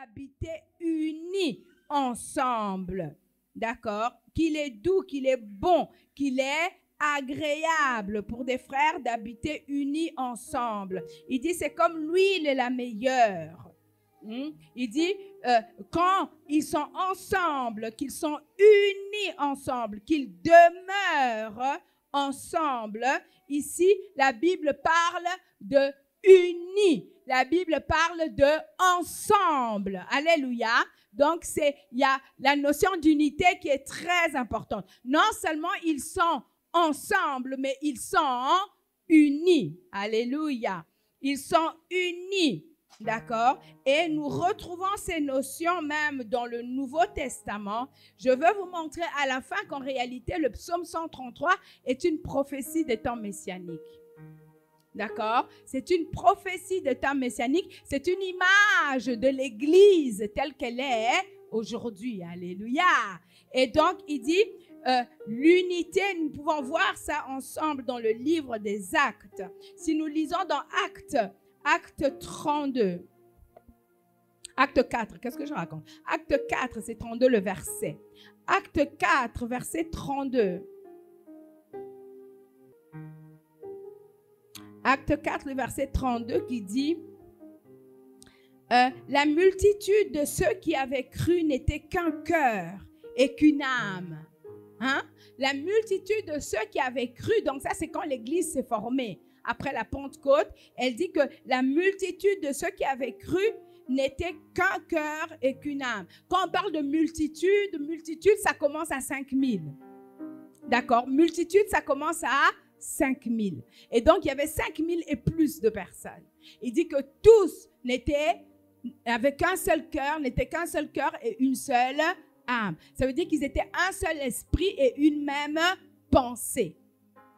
d'habiter unis ensemble. D'accord? Qu'il est doux, qu'il est bon, qu'il est agréable pour des frères d'habiter unis ensemble. Il dit c'est comme l'huile est la meilleure. Il dit quand ils sont ensemble, qu'ils sont unis ensemble, qu'ils demeurent ensemble. Ici, la Bible parle de unis. La Bible parle de ensemble. Alléluia. Donc, il y a la notion d'unité qui est très importante. Non seulement ils sont ensemble, mais ils sont unis. Alléluia. Ils sont unis. D'accord? Et nous retrouvons ces notions même dans le Nouveau Testament. Je veux vous montrer à la fin qu'en réalité, le psaume 133 est une prophétie des temps messianiques. D'accord? C'est une prophétie de temps messianique. C'est une image de l'Église telle qu'elle est aujourd'hui. Alléluia. Et donc, il dit, l'unité, nous pouvons voir ça ensemble dans le livre des Actes. Si nous lisons dans Acte 32. Acte 4, qu'est-ce que je raconte? Acte 4, c'est 32 le verset. Acte 4, verset 32. Acte 4, le verset 32 qui dit la multitude de ceux qui avaient cru n'était qu'un cœur et qu'une âme. Hein? La multitude de ceux qui avaient cru, donc ça c'est quand l'Église s'est formée. Après la Pentecôte, elle dit que la multitude de ceux qui avaient cru n'était qu'un cœur et qu'une âme. Quand on parle de multitude, ça commence à 5000. D'accord? Multitude, ça commence à 5000. Et donc, il y avait 5000 et plus de personnes. Il dit que tous n'avaient qu'un seul cœur, n'étaient qu'un seul cœur et une seule âme. Ça veut dire qu'ils étaient un seul esprit et une même pensée.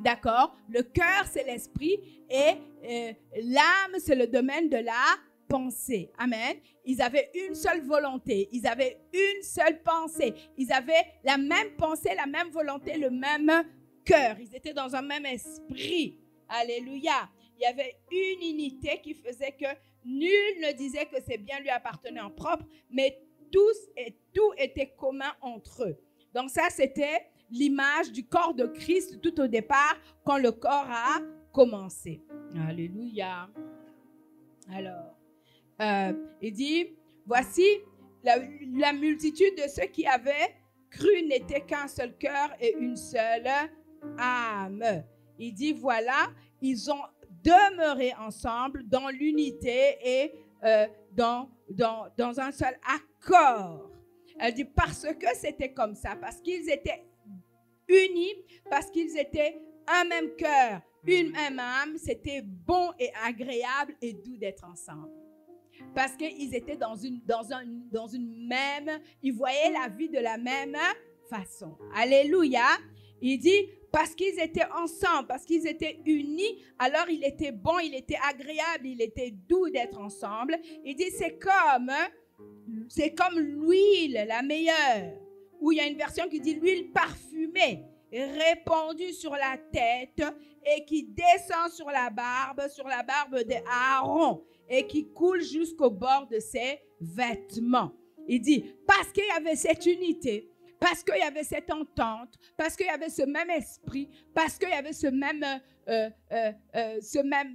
D'accord? Le cœur, c'est l'esprit et l'âme, c'est le domaine de la pensée. Amen. Ils avaient une seule volonté. Ils avaient une seule pensée. Ils avaient la même pensée, la même volonté, le même cœur. Ils étaient dans un même esprit. Alléluia. Il y avait une unité qui faisait que nul ne disait que ses biens lui appartenaient en propre, mais tous et tout était commun entre eux. Donc ça, c'était l'image du corps de Christ tout au départ, quand le corps a commencé. Alléluia. Alors, il dit, voici, la multitude de ceux qui avaient cru n'était qu'un seul cœur et une seule âme. Il dit, voilà, ils ont demeuré ensemble dans l'unité et dans un seul accord. Elle dit, parce que c'était comme ça, parce qu'ils étaient unis, parce qu'ils étaient un même cœur, une même âme, c'était bon et agréable et doux d'être ensemble. Parce qu'ils étaient dans une même, ils voyaient la vie de la même façon. Alléluia. Il dit, parce qu'ils étaient ensemble, parce qu'ils étaient unis, alors il était bon, il était agréable, il était doux d'être ensemble. Il dit, c'est comme l'huile, la meilleure, où il y a une version qui dit l'huile parfumée, répandue sur la tête et qui descend sur la barbe d'Aaron et qui coule jusqu'au bord de ses vêtements. Il dit, parce qu'il y avait cette unité, parce qu'il y avait cette entente, parce qu'il y avait ce même esprit, parce qu'il y avait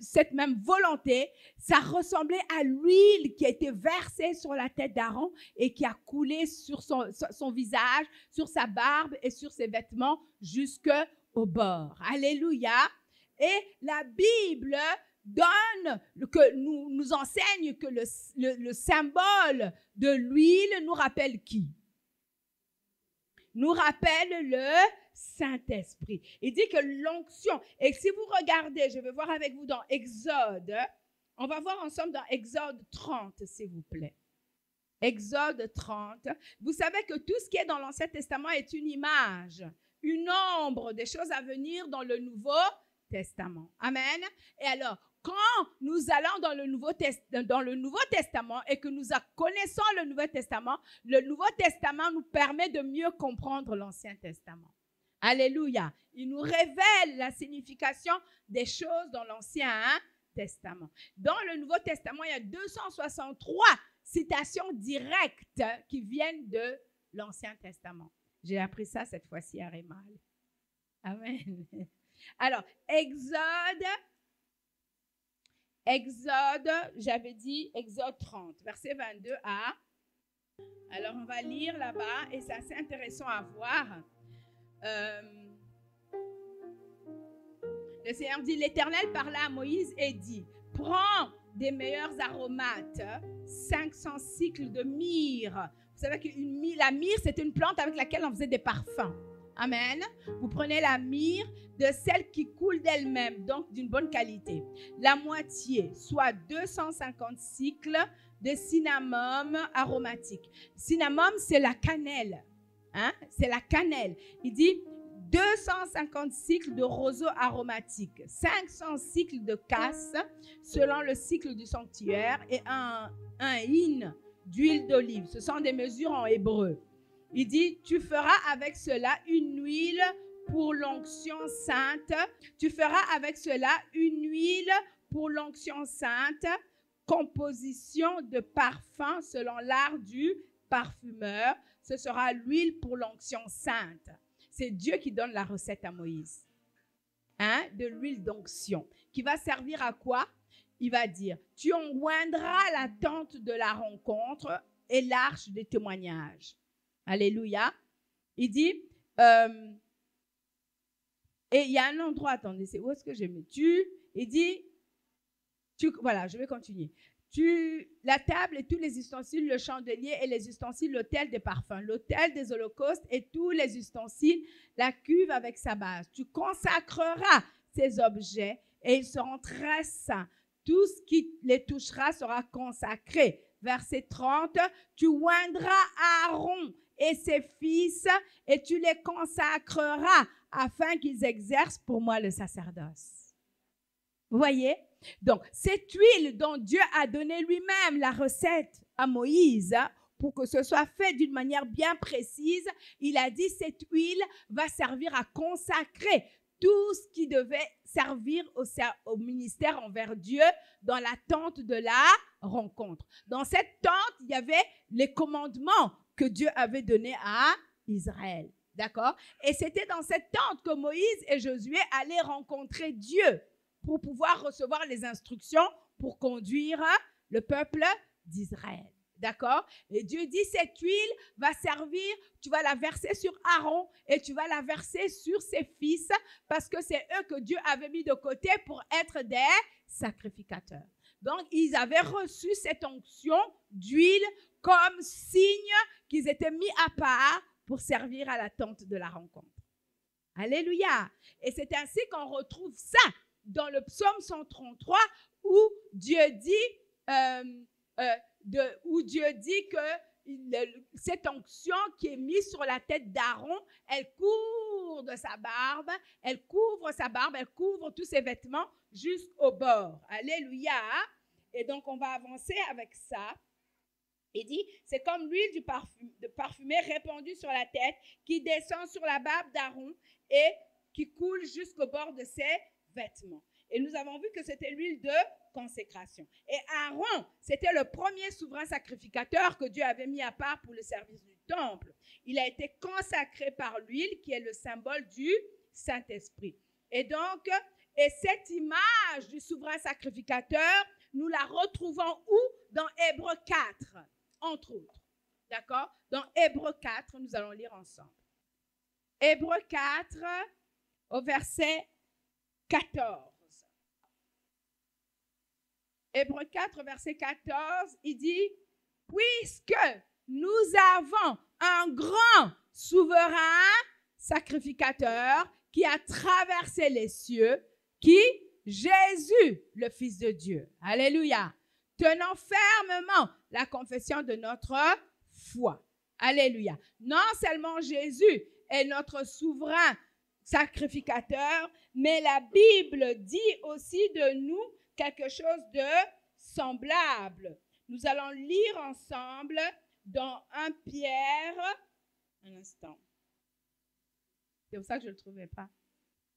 cette même volonté, ça ressemblait à l'huile qui a été versée sur la tête d'Aaron et qui a coulé sur son visage, sur sa barbe et sur ses vêtements jusqu'au bord. Alléluia. Et la Bible nous enseigne que le symbole de l'huile nous rappelle qui? Nous rappelle le Saint-Esprit. Il dit que l'onction, et si vous regardez, je vais voir avec vous dans Exode, on va voir ensemble dans Exode 30, s'il vous plaît. Exode 30. Vous savez que tout ce qui est dans l'Ancien Testament est une image, une ombre des choses à venir dans le Nouveau Testament. Amen. Et alors, quand nous allons dans le Nouveau Testament et que nous connaissons le Nouveau Testament nous permet de mieux comprendre l'Ancien Testament. Alléluia. Il nous révèle la signification des choses dans l'Ancien Testament. Dans le Nouveau Testament, il y a 263 citations directes qui viennent de l'Ancien Testament. J'ai appris ça cette fois-ci à Rémal. Amen. Alors, Exode, j'avais dit Exode 30, verset 22a. Alors, on va lire là-bas et c'est assez intéressant à voir. Le Seigneur dit, l'Éternel parla à Moïse et dit, prends des meilleurs aromates, 500 cycles de myrrhe. Vous savez que la myrrhe, c'est une plante avec laquelle on faisait des parfums. Amen. Vous prenez la myrrhe de celle qui coule d'elle-même, donc d'une bonne qualité. La moitié, soit 250 cycles de cinnamome aromatique. Cinnamome, c'est la cannelle. Hein? C'est la cannelle. Il dit 250 cycles de roseau aromatique, 500 cycles de casse selon le cycle du sanctuaire et un hin d'huile d'olive. Ce sont des mesures en hébreu. Il dit, tu feras avec cela une huile pour l'onction sainte. Tu feras avec cela une huile pour l'onction sainte, composition de parfum selon l'art du parfumeur. Ce sera l'huile pour l'onction sainte. C'est Dieu qui donne la recette à Moïse. Hein? De l'huile d'onction. Qui va servir à quoi? Il va dire, tu oindras la tente de la rencontre et l'arche des témoignages. Alléluia. Il dit, et il y a un endroit, attendez, c'est où est-ce que j'ai mis? Il dit, voilà, je vais continuer. La table et tous les ustensiles, le chandelier et les ustensiles, l'autel des parfums, l'autel des holocaustes et tous les ustensiles, la cuve avec sa base. Tu consacreras ces objets et ils seront très saints. Tout ce qui les touchera sera consacré. Verset 30, tu oindras Aaron et ses fils et tu les consacreras afin qu'ils exercent pour moi le sacerdoce. Vous voyez? Donc, cette huile dont Dieu a donné lui-même la recette à Moïse, pour que ce soit fait d'une manière bien précise, il a dit cette huile va servir à consacrer tout ce qui devait servir au ministère envers Dieu dans la tente de la rencontre. Dans cette tente, il y avait les commandements que Dieu avait donnés à Israël. D'accord? Et c'était dans cette tente que Moïse et Josué allaient rencontrer Dieu pour pouvoir recevoir les instructions pour conduire le peuple d'Israël. D'accord? Et Dieu dit, cette huile va servir, tu vas la verser sur Aaron et tu vas la verser sur ses fils parce que c'est eux que Dieu avait mis de côté pour être des sacrificateurs. Donc, ils avaient reçu cette onction d'huile comme signe qu'ils étaient mis à part pour servir à la tente de la rencontre. Alléluia! Et c'est ainsi qu'on retrouve ça dans le psaume 133 où Dieu dit que cette onction qui est mise sur la tête d'Aaron, elle couvre sa barbe, elle couvre tous ses vêtements jusqu'au bord. Alléluia! Et donc, on va avancer avec ça. Il dit, c'est comme l'huile de parfumé répandue sur la tête qui descend sur la barbe d'Aaron et qui coule jusqu'au bord de ses vêtements. Et nous avons vu que c'était l'huile de consécration. Et Aaron, c'était le premier souverain sacrificateur que Dieu avait mis à part pour le service du temple. Il a été consacré par l'huile qui est le symbole du Saint-Esprit. Et donc, cette image du souverain sacrificateur, nous la retrouvons où? Dans Hébreux 4, entre autres. D'accord? Dans Hébreux 4, nous allons lire ensemble. Hébreux 4, au verset 14. Hébreux 4, verset 14, il dit, puisque nous avons un grand souverain sacrificateur qui a traversé les cieux, qui? Jésus, le Fils de Dieu. Alléluia. Tenons fermement la confession de notre foi. Alléluia. Non seulement Jésus est notre souverain sacrificateur, mais la Bible dit aussi de nous quelque chose de semblable. Nous allons lire ensemble dans 1 Pierre. Un instant. C'est pour ça que je ne le trouvais pas.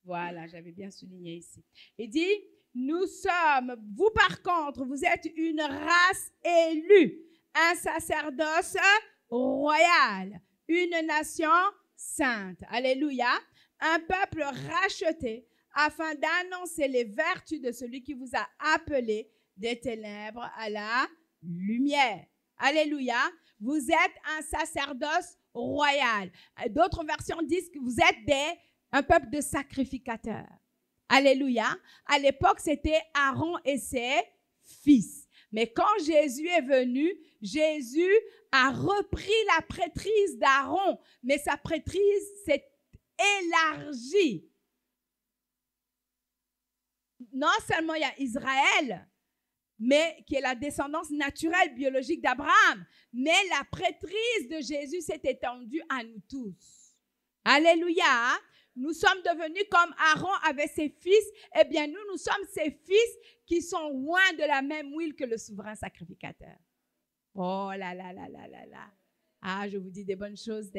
Voilà, j'avais bien souligné ici. Il dit, vous par contre, vous êtes une race élue, un sacerdoce royal, une nation sainte. Alléluia. Un peuple racheté afin d'annoncer les vertus de celui qui vous a appelé des ténèbres à la lumière. Alléluia. Vous êtes un sacerdoce royal. D'autres versions disent que vous êtes un peuple de sacrificateurs. Alléluia. À l'époque, c'était Aaron et ses fils. Mais quand Jésus est venu, Jésus a repris la prêtrise d'Aaron, mais sa prêtrise s'est élargie. Non seulement il y a Israël, mais qui est la descendance naturelle, biologique d'Abraham, mais la prêtrise de Jésus s'est étendue à nous tous. Alléluia. Nous sommes devenus comme Aaron avait ses fils. Eh bien, nous sommes ses fils qui sont loin de la même huile que le souverain sacrificateur. Oh là là là là là là. Ah, je vous dis des bonnes choses.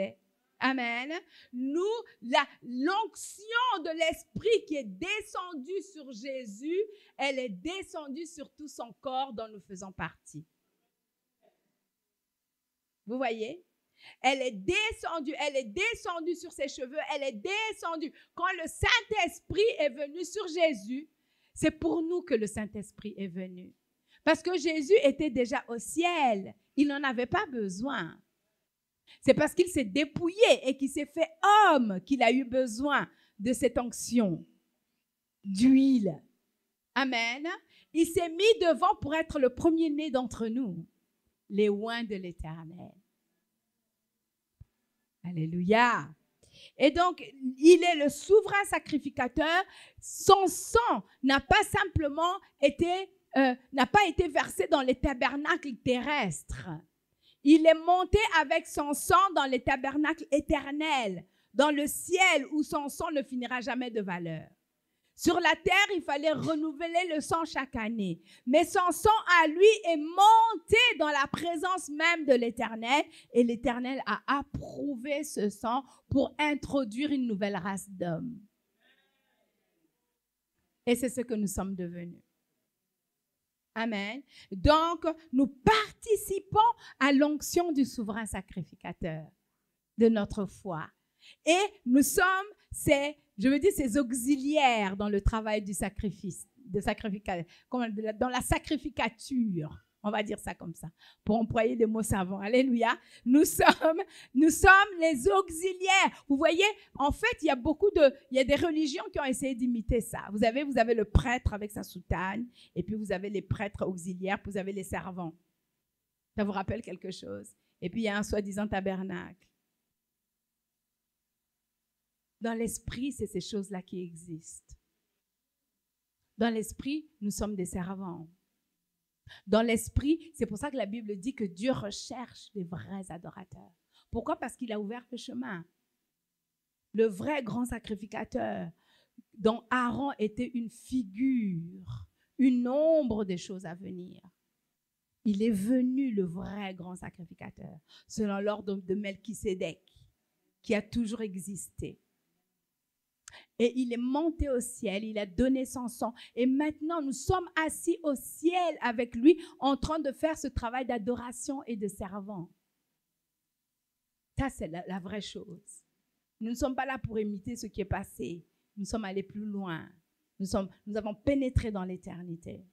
Amen. Nous, l'onction de l'Esprit qui est descendue sur Jésus, elle est descendue sur tout son corps dont nous faisons partie. Vous voyez? Elle est descendue sur ses cheveux, elle est descendue. Quand le Saint-Esprit est venu sur Jésus, c'est pour nous que le Saint-Esprit est venu. Parce que Jésus était déjà au ciel, il n'en avait pas besoin. C'est parce qu'il s'est dépouillé et qu'il s'est fait homme qu'il a eu besoin de cette onction d'huile. Amen. Il s'est mis devant pour être le premier-né d'entre nous, les oints de l'Éternel. Alléluia. Et donc, il est le souverain sacrificateur. Son sang n'a pas simplement été versé dans les tabernacles terrestres. Il est monté avec son sang dans les tabernacles éternels, dans le ciel où son sang ne finira jamais de valeur. Sur la terre, il fallait renouveler le sang chaque année. Mais son sang à lui est monté dans la présence même de l'Éternel. Et l'Éternel a approuvé ce sang pour introduire une nouvelle race d'hommes. Et c'est ce que nous sommes devenus. Amen. Donc, nous participons à l'onction du souverain sacrificateur de notre foi. Et nous sommes ces auxiliaires dans le travail du sacrifice, dans la sacrificature, on va dire ça comme ça, pour employer des mots savants. Alléluia. Nous sommes les auxiliaires. Vous voyez, en fait, il y a des religions qui ont essayé d'imiter ça. Vous avez le prêtre avec sa soutane, et puis vous avez les prêtres auxiliaires, puis vous avez les servants. Ça vous rappelle quelque chose? Et puis il y a un soi-disant tabernacle. Dans l'esprit, c'est ces choses-là qui existent. Dans l'esprit, nous sommes des servants. Dans l'esprit, c'est pour ça que la Bible dit que Dieu recherche des vrais adorateurs. Pourquoi? Parce qu'il a ouvert le chemin. Le vrai grand sacrificateur dont Aaron était une figure, une ombre des choses à venir. Il est venu le vrai grand sacrificateur, selon l'ordre de Melchisédek, qui a toujours existé. Et il est monté au ciel, il a donné son sang. Et maintenant, nous sommes assis au ciel avec lui, en train de faire ce travail d'adoration et de servant. Ça, c'est la vraie chose. Nous ne sommes pas là pour imiter ce qui est passé. Nous sommes allés plus loin. Nous avons pénétré dans l'éternité.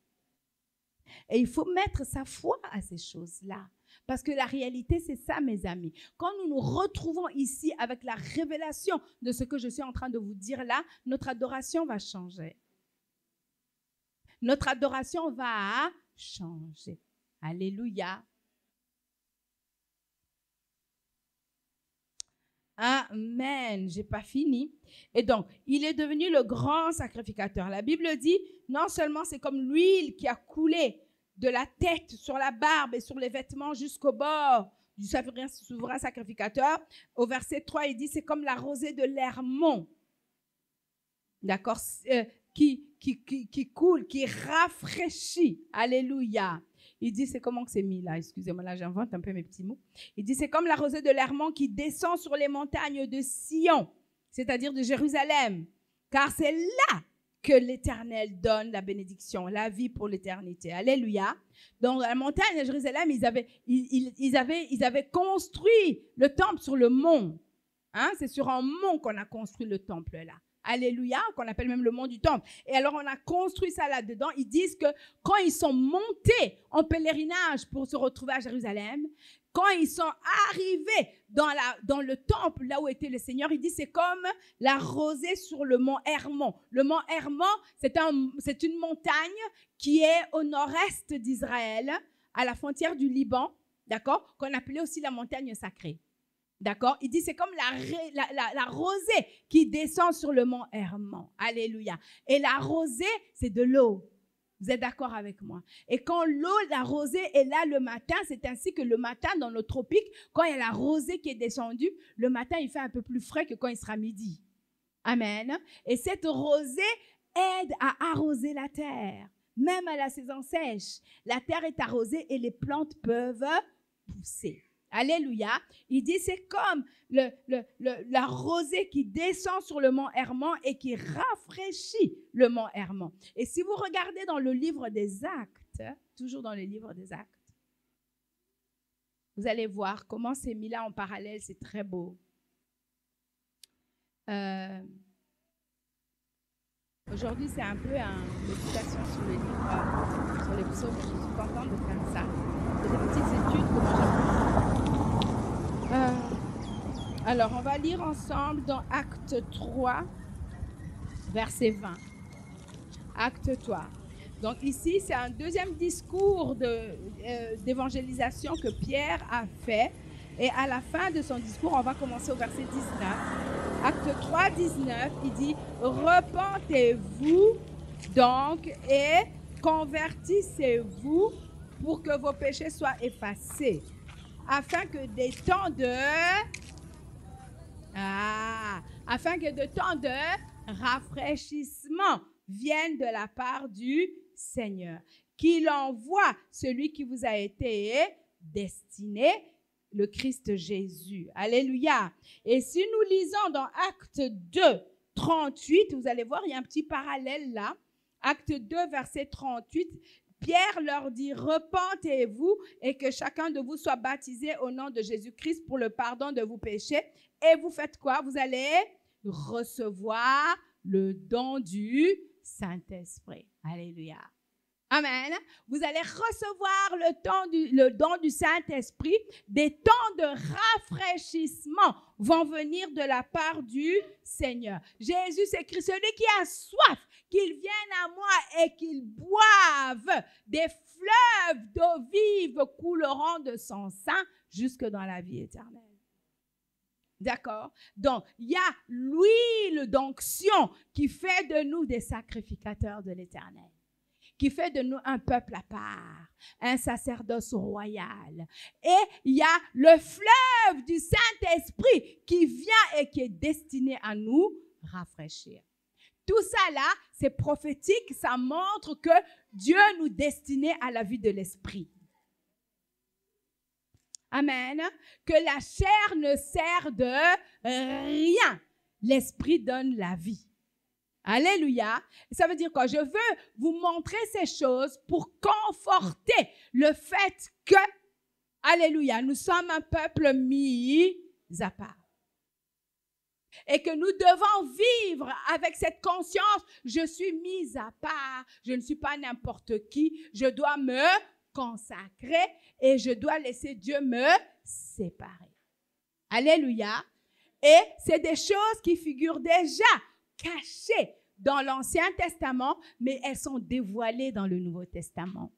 Et il faut mettre sa foi à ces choses-là. Parce que la réalité, c'est ça, mes amis. Quand nous nous retrouvons ici avec la révélation de ce que je suis en train de vous dire là, notre adoration va changer. Notre adoration va changer. Alléluia. Amen. Je n'ai pas fini. Et donc, il est devenu le grand sacrificateur. La Bible dit, non seulement c'est comme l'huile qui a coulé de la tête sur la barbe et sur les vêtements jusqu'au bord du souverain sacrificateur. Au verset 3, il dit, c'est comme la rosée de l'Hermon, d'accord, qui coule, qui rafraîchit. Alléluia. Il dit, c'est comment que c'est mis là? Excusez-moi, là j'invente un peu mes petits mots. Il dit, c'est comme la rosée de l'Hermon qui descend sur les montagnes de Sion, c'est-à-dire de Jérusalem, car c'est là que l'Éternel donne la bénédiction, la vie pour l'éternité. Alléluia. Dans la montagne de Jérusalem, ils avaient construit le temple sur le mont. Hein? C'est sur un mont qu'on a construit le temple là. Alléluia, qu'on appelle même le mont du temple. Et alors, on a construit ça là-dedans. Ils disent que quand ils sont montés en pèlerinage pour se retrouver à Jérusalem, quand ils sont arrivés dans le temple, là où était le Seigneur, il dit c'est comme la rosée sur le mont Hermon. Le mont Hermon, c'est une montagne qui est au nord-est d'Israël, à la frontière du Liban, d'accord, qu'on appelait aussi la montagne sacrée. D'accord? Il dit c'est comme la rosée qui descend sur le mont Hermon. Alléluia. Et la rosée, c'est de l'eau. Vous êtes d'accord avec moi? Et quand la rosée est là le matin, c'est ainsi que le matin dans nos tropiques, quand il y a la rosée qui est descendue, le matin il fait un peu plus frais que quand il sera midi. Amen. Et cette rosée aide à arroser la terre. Même à la saison sèche, la terre est arrosée et les plantes peuvent pousser. Alléluia. Il dit c'est comme la rosée qui descend sur le mont Hermon et qui rafraîchit le mont Hermon. Et si vous regardez dans le livre des Actes, toujours dans le livre des Actes, vous allez voir comment c'est mis là en parallèle, c'est très beau. Aujourd'hui, c'est un peu une méditation sur le livre, sur les psaumes. Je suis contente de faire ça. C'est des petites études que moi j'aime. Alors, on va lire ensemble dans Acte 3, verset 20. Acte 3. Donc ici, c'est un deuxième discours d'évangélisation que Pierre a fait. Et à la fin de son discours, on va commencer au verset 19. Acte 3, 19, il dit « Repentez-vous donc et convertissez-vous pour que vos péchés soient effacés, afin que des temps de rafraîchissement viennent de la part du Seigneur, qu'il envoie celui qui vous a été destiné, le Christ Jésus. » Alléluia. Et si nous lisons dans Acte 2, 38, vous allez voir, il y a un petit parallèle là. Acte 2, verset 38, Pierre leur dit « Repentez-vous et que chacun de vous soit baptisé au nom de Jésus-Christ pour le pardon de vos péchés. » Et vous faites quoi? Vous allez recevoir le don du Saint-Esprit. Alléluia. Amen. Vous allez recevoir le don du Saint-Esprit. Des temps de rafraîchissement vont venir de la part du Seigneur. Jésus s'écrit, celui qui a soif, qu'il vienne à moi et qu'il boive. Des fleuves d'eau vive couleront de son sein jusque dans la vie éternelle. D'accord? Donc, il y a l'huile d'onction qui fait de nous des sacrificateurs de l'Éternel, qui fait de nous un peuple à part, un sacerdoce royal. Et il y a le fleuve du Saint-Esprit qui vient et qui est destiné à nous rafraîchir. Tout ça là, c'est prophétique, ça montre que Dieu nous destinait à la vie de l'Esprit. Amen. Que la chair ne sert de rien. L'Esprit donne la vie. Alléluia. Ça veut dire quoi? Je veux vous montrer ces choses pour conforter le fait que, alléluia, nous sommes un peuple mis à part. Et que nous devons vivre avec cette conscience, je suis mise à part, je ne suis pas n'importe qui, je dois me consacrer et je dois laisser Dieu me séparer. Alléluia. Et c'est des choses qui figurent déjà cachées dans l'Ancien Testament, mais elles sont dévoilées dans le Nouveau Testament.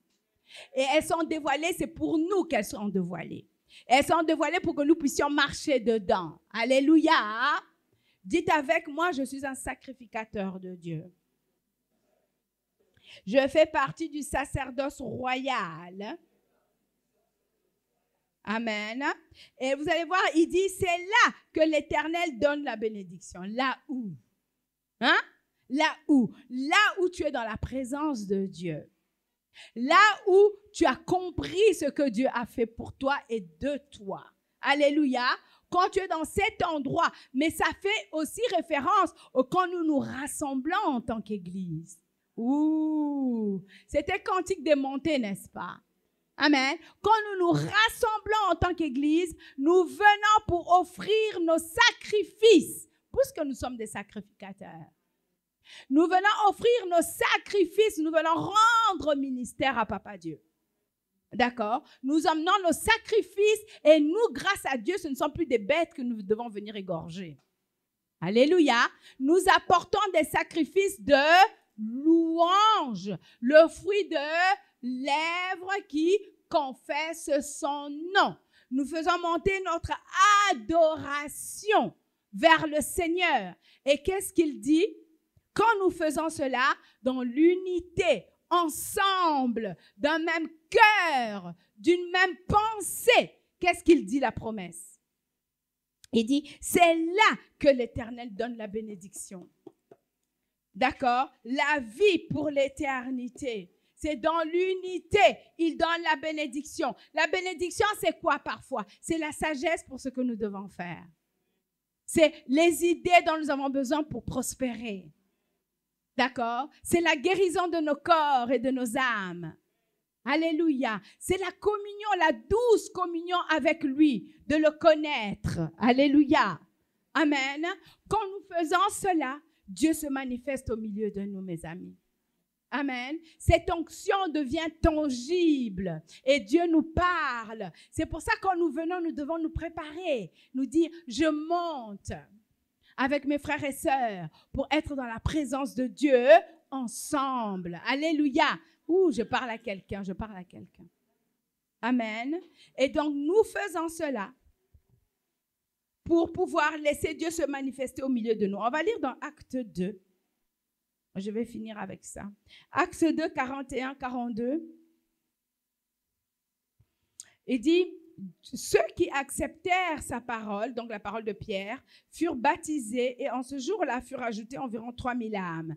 Et elles sont dévoilées, c'est pour nous qu'elles sont dévoilées. Elles sont dévoilées pour que nous puissions marcher dedans. Alléluia. Dites avec moi, je suis un sacrificateur de Dieu. Je fais partie du sacerdoce royal. Amen. Et vous allez voir, il dit, c'est là que l'Éternel donne la bénédiction. Là où? Hein? Là où? Là où tu es dans la présence de Dieu. Là où tu as compris ce que Dieu a fait pour toi et de toi. Alléluia. quand tu es dans cet endroit. Mais ça fait aussi référence quand nous nous rassemblons en tant qu'Église. Ouh, c'était cantique des montées, n'est-ce pas? Amen. Quand nous nous rassemblons en tant qu'Église, nous venons pour offrir nos sacrifices, puisque nous sommes des sacrificateurs. Nous venons offrir nos sacrifices, nous venons rendre ministère à Papa Dieu. D'accord? Nous emmenons nos sacrifices et nous, grâce à Dieu, ce ne sont plus des bêtes que nous devons venir égorger. Alléluia. Nous apportons des sacrifices de louange, le fruit de lèvres qui confessent son nom. Nous faisons monter notre adoration vers le Seigneur. Et qu'est-ce qu'il dit? Quand nous faisons cela dans l'unité, ensemble, d'un même cœur, d'une même pensée, qu'est-ce qu'il dit la promesse? Il dit, c'est là que l'Éternel donne la bénédiction. D'accord? La vie pour l'éternité. C'est dans l'unité, il donne la bénédiction. La bénédiction, c'est quoi parfois? C'est la sagesse pour ce que nous devons faire. C'est les idées dont nous avons besoin pour prospérer. D'accord? C'est la guérison de nos corps et de nos âmes. Alléluia. C'est la communion, la douce communion avec lui, de le connaître. Alléluia. Amen. Quand nous faisons cela, Dieu se manifeste au milieu de nous, mes amis. Amen. Cette onction devient tangible et Dieu nous parle. C'est pour ça que quand nous venons, nous devons nous préparer, nous dire, je monte avec mes frères et sœurs pour être dans la présence de Dieu ensemble. Alléluia. Ouh, je parle à quelqu'un. Amen. Et donc, nous faisons cela pour pouvoir laisser Dieu se manifester au milieu de nous. On va lire dans Acte 2. Je vais finir avec ça. Acte 2, 41, 42. Il dit, ceux qui acceptèrent sa parole, donc la parole de Pierre, furent baptisés et en ce jour-là furent ajoutés environ 3000 âmes.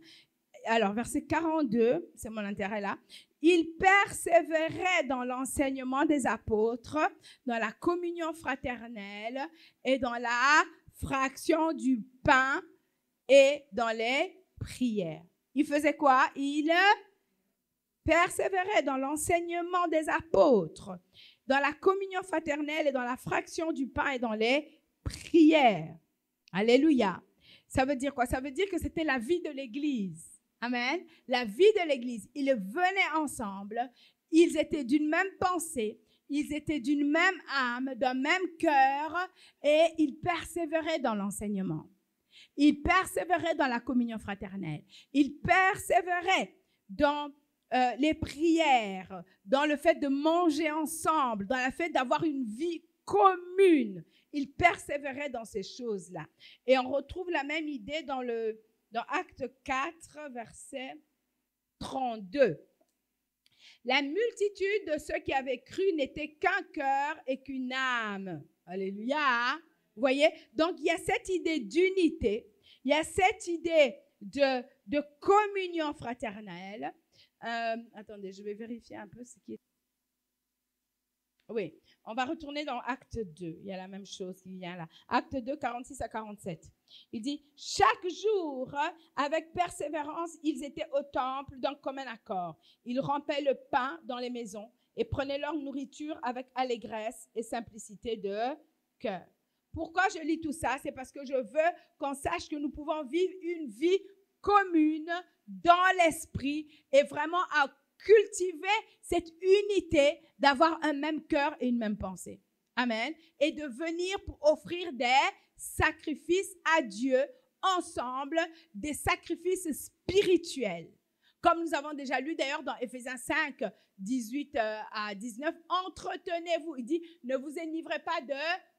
Alors, verset 42, c'est mon intérêt là. Ils persévéraient dans l'enseignement des apôtres, dans la communion fraternelle et dans la fraction du pain et dans les prières. Ils faisaient quoi? Ils persévéraient dans l'enseignement des apôtres, dans la communion fraternelle et dans la fraction du pain et dans les prières. Alléluia. Ça veut dire quoi? Ça veut dire que c'était la vie de l'Église. Amen. La vie de l'Église. Ils venaient ensemble, ils étaient d'une même pensée, ils étaient d'une même âme, d'un même cœur et ils persévéraient dans l'enseignement. Ils persévéraient dans la communion fraternelle. Ils persévéraient dans les prières, dans le fait de manger ensemble, dans le fait d'avoir une vie commune. Ils persévéraient dans ces choses-là. Et on retrouve la même idée dans Acte 4, verset 32. La multitude de ceux qui avaient cru n'était qu'un cœur et qu'une âme. Alléluia. Vous voyez? Donc, il y a cette idée d'unité. Il y a cette idée de communion fraternelle. Attendez, je vais vérifier un peu ce qui est... Oui, on va retourner dans Acte 2. Il y a la même chose qui vient là. Acte 2, 46 à 47. Il dit, chaque jour, avec persévérance, ils étaient au temple d'un commun accord. Ils rompaient le pain dans les maisons et prenaient leur nourriture avec allégresse et simplicité de cœur. Pourquoi je lis tout ça? C'est parce que je veux qu'on sache que nous pouvons vivre une vie commune dans l'esprit et vraiment à cultiver cette unité d'avoir un même cœur et une même pensée. Amen. Et de venir pour offrir des sacrifices à Dieu ensemble, des sacrifices spirituels. Comme nous avons déjà lu d'ailleurs dans Éphésiens 5, 18 à 19, entretenez-vous. Il dit, ne vous enivrez pas de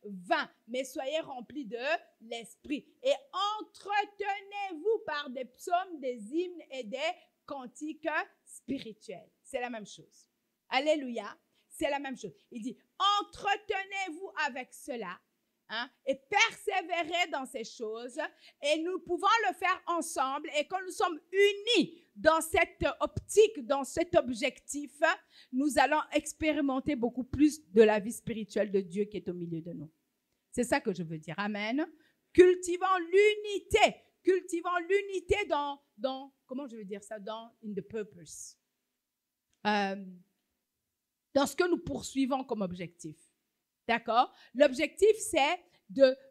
vin, mais soyez remplis de l'esprit. Et entretenez-vous par des psaumes, des hymnes et des cantiques spirituels. C'est la même chose. Alléluia. C'est la même chose. Il dit, entretenez-vous avec cela. Et persévérer dans ces choses et nous pouvons le faire ensemble et quand nous sommes unis dans cette optique, dans cet objectif, nous allons expérimenter beaucoup plus de la vie spirituelle de Dieu qui est au milieu de nous. C'est ça que je veux dire. Amen. Cultivons l'unité. Cultivons l'unité dans, comment je veux dire ça, dans in the purpose. Dans ce que nous poursuivons comme objectif. D'accord? L'objectif, c'est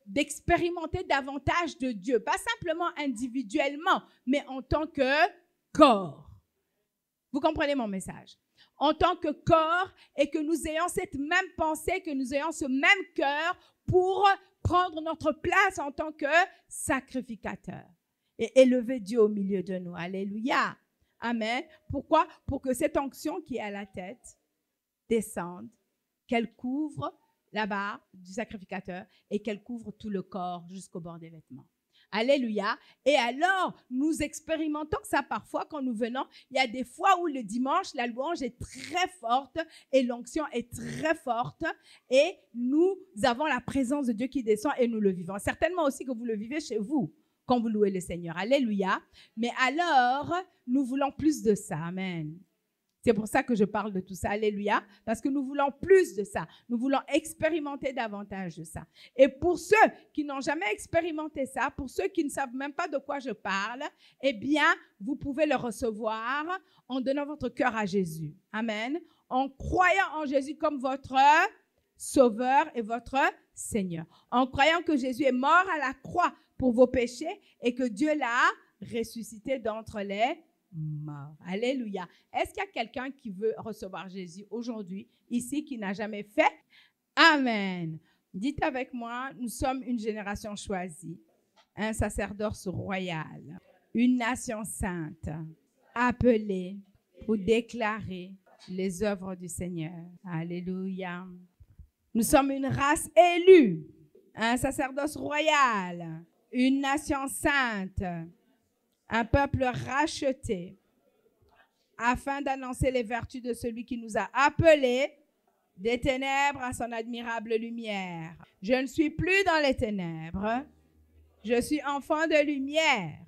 d'expérimenter davantage de Dieu. Pas simplement individuellement, mais en tant que corps. Vous comprenez mon message? En tant que corps, et que nous ayons cette même pensée, que nous ayons ce même cœur pour prendre notre place en tant que sacrificateur et élever Dieu au milieu de nous. Alléluia. Amen. Pourquoi? Pour que cette onction qui est à la tête descende, qu'elle couvre la barre du sacrificateur et qu'elle couvre tout le corps jusqu'au bord des vêtements. Alléluia. Et alors, nous expérimentons ça parfois quand nous venons. Il y a des fois où le dimanche, la louange est très forte et l'onction est très forte et nous avons la présence de Dieu qui descend et nous le vivons. Certainement aussi que vous le vivez chez vous quand vous louez le Seigneur. Alléluia. Mais alors, nous voulons plus de ça. Amen. C'est pour ça que je parle de tout ça. Alléluia. Parce que nous voulons plus de ça. Nous voulons expérimenter davantage de ça. Et pour ceux qui n'ont jamais expérimenté ça, pour ceux qui ne savent même pas de quoi je parle, eh bien, vous pouvez le recevoir en donnant votre cœur à Jésus. Amen. En croyant en Jésus comme votre Sauveur et votre Seigneur. En croyant que Jésus est mort à la croix pour vos péchés et que Dieu l'a ressuscité d'entre les morts. Alléluia. Est-ce qu'il y a quelqu'un qui veut recevoir Jésus aujourd'hui, ici, qui n'a jamais fait? Amen. Dites avec moi, nous sommes une génération choisie, un sacerdoce royal, une nation sainte, appelée pour déclarer les œuvres du Seigneur. Alléluia. Nous sommes une race élue, un sacerdoce royal, une nation sainte, un peuple racheté, afin d'annoncer les vertus de celui qui nous a appelés des ténèbres à son admirable lumière. Je ne suis plus dans les ténèbres, je suis enfant de lumière.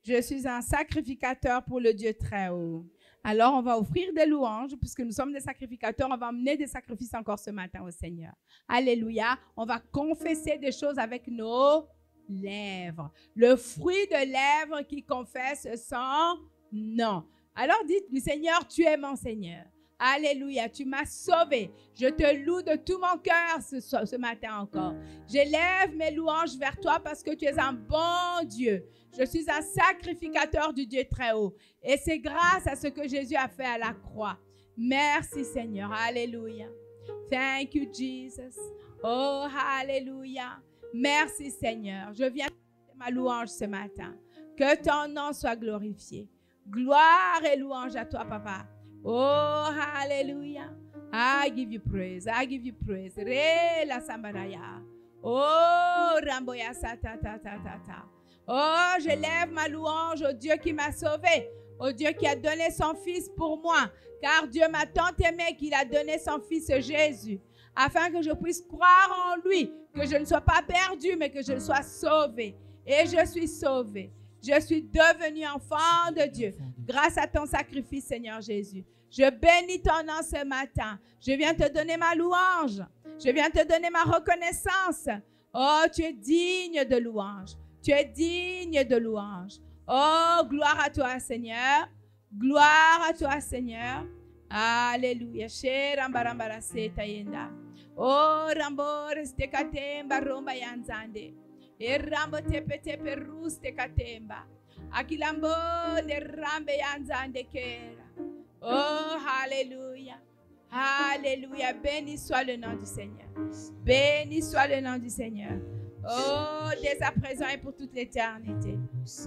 Je suis un sacrificateur pour le Dieu très haut. Alors, on va offrir des louanges, puisque nous sommes des sacrificateurs, on va emmener des sacrifices encore ce matin au Seigneur. Alléluia. On va confesser des choses avec nos lèvres. Le fruit de lèvres qui confesse son nom. Alors, dites du Seigneur, tu es mon Seigneur. Alléluia, tu m'as sauvé. Je te loue de tout mon cœur ce matin encore. J'élève mes louanges vers toi parce que tu es un bon Dieu. Je suis un sacrificateur du Dieu très haut. Et c'est grâce à ce que Jésus a fait à la croix. Merci Seigneur. Alléluia. Thank you Jesus. Oh, alléluia. Merci Seigneur. Je viens de ma louange ce matin. Que ton nom soit glorifié. Gloire et louange à toi, Papa. Oh, hallelujah. I give you praise. I give you praise. Re la sambaraya. Oh, ramboya sa ta ta ta ta ta. Oh, je lève ma louange au Dieu qui m'a sauvé, au Dieu qui a donné son Fils pour moi, car Dieu m'a tant aimé qu'il a donné son Fils Jésus, afin que je puisse croire en lui, que je ne sois pas perdu, mais que je sois sauvé. Et je suis sauvé. Je suis devenu enfant de Dieu grâce à ton sacrifice, Seigneur Jésus. Je bénis ton nom ce matin. Je viens te donner ma louange. Je viens te donner ma reconnaissance. Oh, tu es digne de louange. Tu es digne de louange. Oh, gloire à toi, Seigneur. Gloire à toi, Seigneur. Alléluia. Oh, rambo reste katemba romba yanzande. E rambo tepe tepe ruste katemba. Akilambo de rambe yanzande kera. Oh, alléluia. Alléluia. Béni soit le nom du Seigneur. Béni soit le nom du Seigneur. Oh, dès à présent et pour toute l'éternité.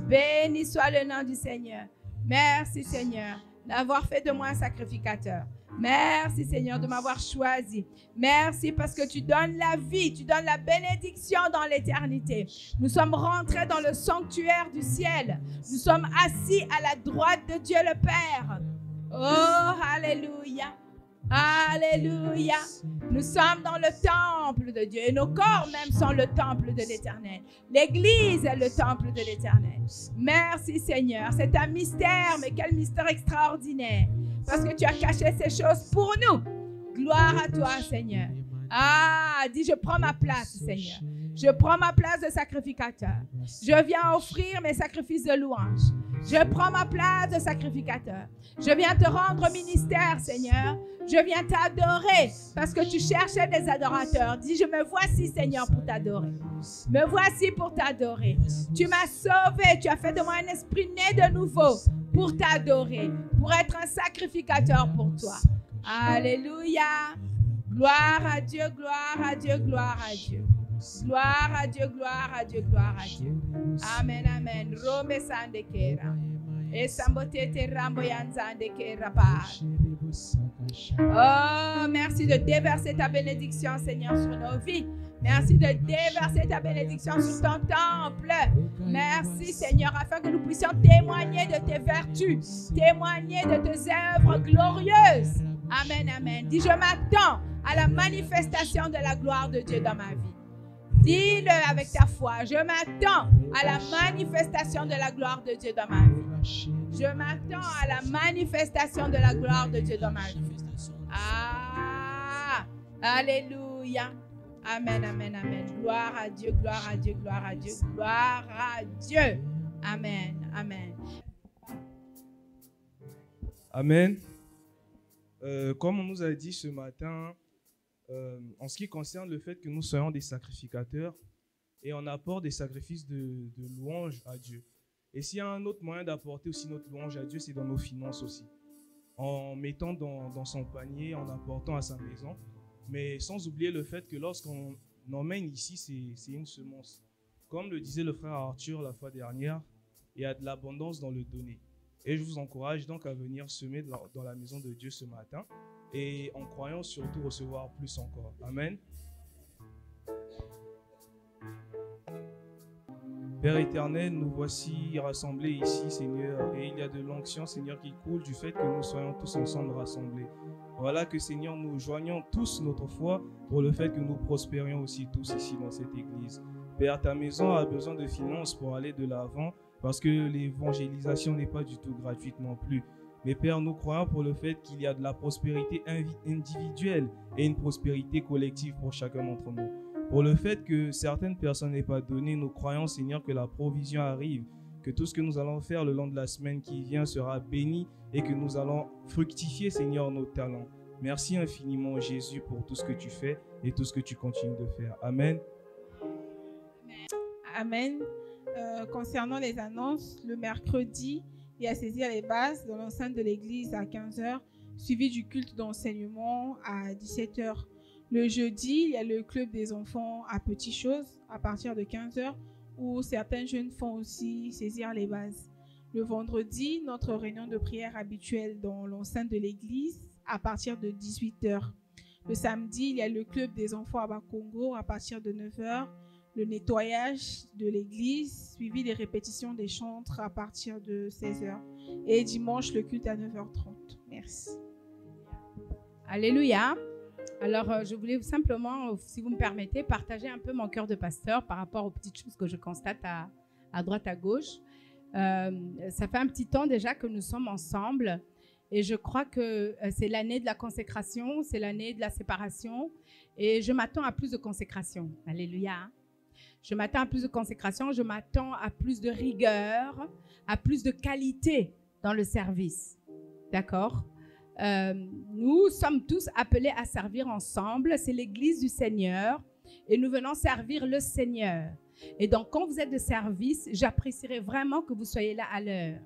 Béni soit le nom du Seigneur. Merci Seigneur d'avoir fait de moi un sacrificateur. Merci Seigneur de m'avoir choisi. Merci parce que tu donnes la vie, tu donnes la bénédiction dans l'éternité. Nous sommes rentrés dans le sanctuaire du ciel. Nous sommes assis à la droite de Dieu le Père. Oh, alléluia. Alléluia. Nous sommes dans le temple de Dieu et nos corps même sont le temple de l'Éternel. L'Église est le temple de l'Éternel. Merci Seigneur. C'est un mystère, mais quel mystère extraordinaire. Parce que tu as caché ces choses pour nous. Gloire à toi Seigneur. Ah, dis, je prends ma place, Seigneur. Je prends ma place de sacrificateur. Je viens offrir mes sacrifices de louange. Je prends ma place de sacrificateur. Je viens te rendre ministère, Seigneur. Je viens t'adorer parce que tu cherchais des adorateurs. Dis, je me voici, Seigneur, pour t'adorer. Me voici pour t'adorer. Tu m'as sauvé. Tu as fait de moi un esprit né de nouveau pour t'adorer, pour être un sacrificateur pour toi. Alléluia. Gloire à Dieu, gloire à Dieu, gloire à Dieu. Gloire à Dieu, gloire à Dieu, gloire à Dieu. Amen, amen. Rome sandekera. Esambotete rambo yanzandekera pa. Oh, merci de déverser ta bénédiction, Seigneur, sur nos vies. Merci de déverser ta bénédiction sur ton temple. Merci, Seigneur, afin que nous puissions témoigner de tes vertus, témoigner de tes œuvres glorieuses. Amen, amen. Dis, je m'attends à la manifestation de la gloire de Dieu dans ma vie. Dis-le avec ta foi. Je m'attends à la manifestation de la gloire de Dieu dans ma vie. Je m'attends à la manifestation de la gloire de Dieu dans ma vie. Ah, alléluia. Amen, amen, amen. Gloire à Dieu, gloire à Dieu, gloire à Dieu, gloire à Dieu. Amen, amen. Amen. Comme on nous a dit ce matin, en ce qui concerne le fait que nous soyons des sacrificateurs et on apporte des sacrifices de louange à Dieu. Et s'il y a un autre moyen d'apporter aussi notre louange à Dieu, c'est dans nos finances aussi. En mettant dans son panier, en apportant à sa maison. Mais sans oublier le fait que lorsqu'on emmène ici, c'est une semence. Comme le disait le frère Arthur la fois dernière, il y a de l'abondance dans le donner. Et je vous encourage donc à venir semer dans la maison de Dieu ce matin et en croyant surtout recevoir plus encore. Amen. Père éternel, nous voici rassemblés ici, Seigneur, et il y a de l'onction, Seigneur, qui coule du fait que nous soyons tous ensemble rassemblés. Voilà que, Seigneur, nous joignons tous notre foi pour le fait que nous prospérions aussi tous ici dans cette église. Père, ta maison a besoin de finances pour aller de l'avant parce que l'évangélisation n'est pas du tout gratuite non plus. Mais Père, nous croyons pour le fait qu'il y a de la prospérité individuelle et une prospérité collective pour chacun d'entre nous. Pour le fait que certaines personnes n'aient pas donné, nous croyons, Seigneur, que la provision arrive, que tout ce que nous allons faire le long de la semaine qui vient sera béni et que nous allons fructifier, Seigneur, nos talents. Merci infiniment, Jésus, pour tout ce que tu fais et tout ce que tu continues de faire. Amen. Amen. Concernant les annonces, le mercredi, il y a saisir les bases dans l'enceinte de l'église à 15h, suivi du culte d'enseignement à 17h. Le jeudi, il y a le club des enfants à Petites Choses à partir de 15h, où certains jeunes font aussi saisir les bases. Le vendredi, notre réunion de prière habituelle dans l'enceinte de l'église à partir de 18h. Le samedi, il y a le club des enfants à Bakongo à partir de 9h. Le nettoyage de l'église, suivi des répétitions des chantres à partir de 16h. Et dimanche, le culte à 9h30. Merci. Alléluia. Alors, je voulais simplement, si vous me permettez, partager un peu mon cœur de pasteur par rapport aux petites choses que je constate à droite, à gauche. Ça fait un petit temps déjà que nous sommes ensemble et je crois que c'est l'année de la consécration, c'est l'année de la séparation et je m'attends à plus de consécration. Alléluia. Je m'attends à plus de consécration, je m'attends à plus de rigueur, à plus de qualité dans le service. D'accord ? Nous sommes tous appelés à servir ensemble. C'est l'église du Seigneur et nous venons servir le Seigneur. Et donc, quand vous êtes de service, j'apprécierais vraiment que vous soyez là à l'heure.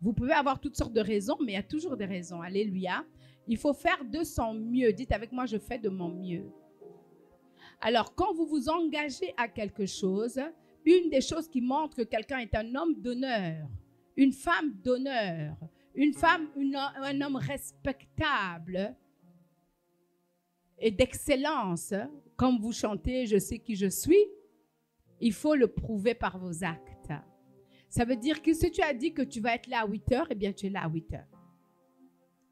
Vous pouvez avoir toutes sortes de raisons, mais il y a toujours des raisons. Alléluia. Il faut faire de son mieux. Dites avec moi, je fais de mon mieux. Alors, quand vous vous engagez à quelque chose, une des choses qui montre que quelqu'un est un homme d'honneur, une femme d'honneur, une femme, un homme respectable et d'excellence, comme vous chantez « Je sais qui je suis », il faut le prouver par vos actes. Ça veut dire que si tu as dit que tu vas être là à 8h, eh bien tu es là à 8h.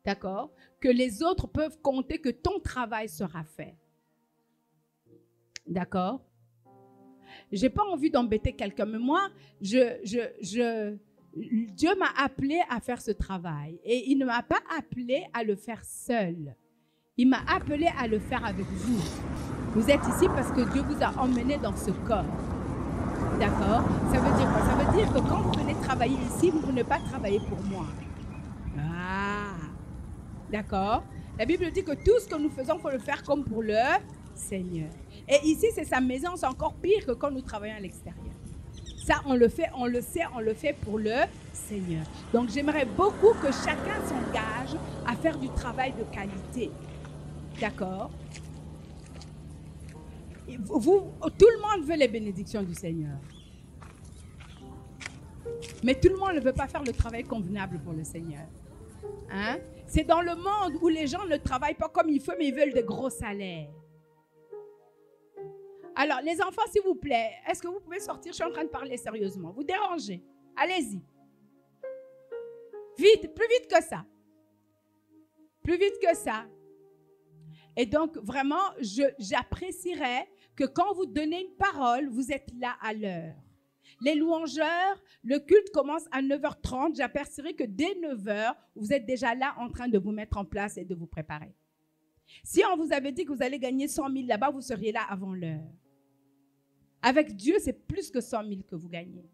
D'accord? Que les autres peuvent compter que ton travail sera fait. D'accord? Je n'ai pas envie d'embêter quelqu'un, mais moi, Dieu m'a appelé à faire ce travail et il ne m'a pas appelé à le faire seul. Il m'a appelé à le faire avec vous. Vous êtes ici parce que Dieu vous a emmené dans ce corps. D'accord? Ça veut dire quoi? Ça veut dire que quand vous venez travailler ici, vous ne venez pas travailler pour moi. Ah! D'accord? La Bible dit que tout ce que nous faisons, il faut le faire comme pour le Seigneur. Et ici, c'est sa maison, c'est encore pire que quand nous travaillons à l'extérieur. Ça, on le fait, on le sait, on le fait pour le Seigneur. Donc, j'aimerais beaucoup que chacun s'engage à faire du travail de qualité. D'accord? Vous, tout le monde veut les bénédictions du Seigneur. Mais tout le monde ne veut pas faire le travail convenable pour le Seigneur. Hein? C'est dans le monde où les gens ne travaillent pas comme il faut, mais ils veulent de gros salaires. Alors, les enfants, s'il vous plaît, est-ce que vous pouvez sortir? Je suis en train de parler sérieusement. Vous dérangez. Allez-y. Vite, plus vite que ça. Plus vite que ça. Et donc, vraiment, j'apprécierais que quand vous donnez une parole, vous êtes là à l'heure. Les louangeurs, le culte commence à 9h30. J'apercevrai que dès 9h, vous êtes déjà là en train de vous mettre en place et de vous préparer. Si on vous avait dit que vous allez gagner 100 000 là-bas, vous seriez là avant l'heure. Avec Dieu, c'est plus que 100 000 que vous gagnez.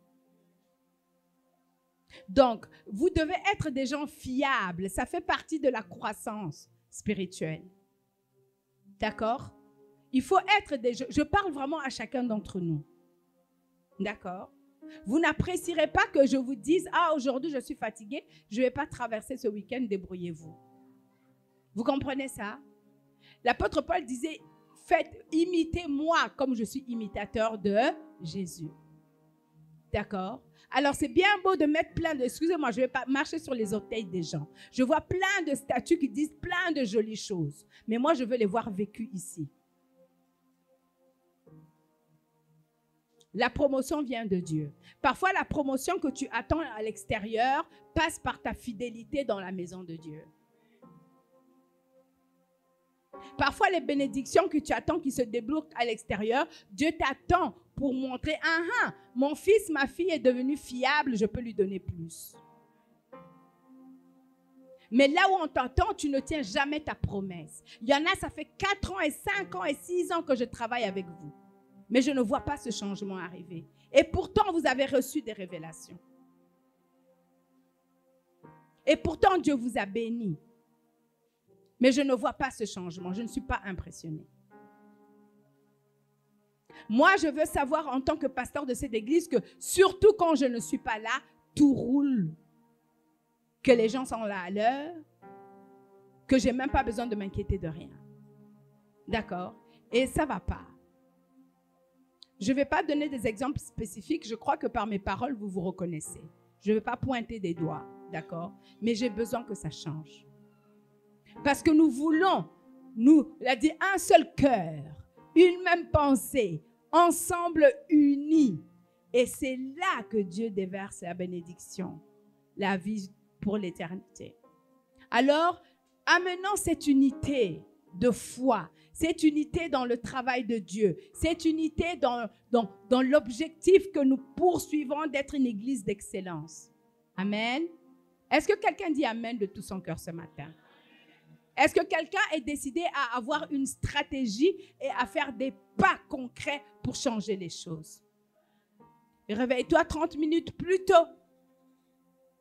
Donc, vous devez être des gens fiables. Ça fait partie de la croissance spirituelle. D'accord? Il faut être des gens. Je parle vraiment à chacun d'entre nous. D'accord? Vous n'apprécierez pas que je vous dise, ah, aujourd'hui, je suis fatiguée, je ne vais pas traverser ce week-end, débrouillez-vous. Vous comprenez ça? L'apôtre Paul disait, imitez-moi comme je suis imitateur de Jésus. D'accord? Alors, c'est bien beau de mettre plein de... Excusez-moi, je ne vais pas marcher sur les orteils des gens. Je vois plein de statues qui disent plein de jolies choses. Mais moi, je veux les voir vécues ici. La promotion vient de Dieu. Parfois, la promotion que tu attends à l'extérieur passe par ta fidélité dans la maison de Dieu. Parfois, les bénédictions que tu attends qui se débloquent à l'extérieur, Dieu t'attend pour montrer, mon fils, ma fille est devenu fiable, je peux lui donner plus. Mais là où on t'entend, tu ne tiens jamais ta promesse. Il y en a, ça fait 4 ans et 5 ans et 6 ans que je travaille avec vous. Mais je ne vois pas ce changement arriver. Et pourtant, vous avez reçu des révélations. Et pourtant, Dieu vous a béni. Mais je ne vois pas ce changement. Je ne suis pas impressionnée. Moi, je veux savoir en tant que pasteur de cette église que surtout quand je ne suis pas là, tout roule. Que les gens sont là à l'heure. Que je n'ai même pas besoin de m'inquiéter de rien. D'accord? Et ça ne va pas. Je ne vais pas donner des exemples spécifiques. Je crois que par mes paroles, vous vous reconnaissez. Je ne vais pas pointer des doigts. D'accord? Mais j'ai besoin que ça change. Parce que nous voulons, il a dit un seul cœur, une même pensée, ensemble unis. Et c'est là que Dieu déverse la bénédiction, la vie pour l'éternité. Alors, amenons cette unité de foi, cette unité dans le travail de Dieu, cette unité dans l'objectif que nous poursuivons d'être une église d'excellence. Amen. Est-ce que quelqu'un dit Amen de tout son cœur ce matin? Est-ce que quelqu'un est décidé à avoir une stratégie et à faire des pas concrets pour changer les choses? Réveille-toi 30 minutes plus tôt.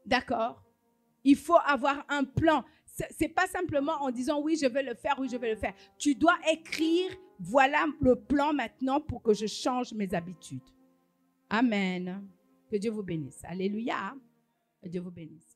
D'accord? Il faut avoir un plan. Ce n'est pas simplement en disant oui, je vais le faire, oui, je vais le faire. Tu dois écrire, voilà le plan maintenant pour que je change mes habitudes. Amen. Que Dieu vous bénisse. Alléluia. Que Dieu vous bénisse.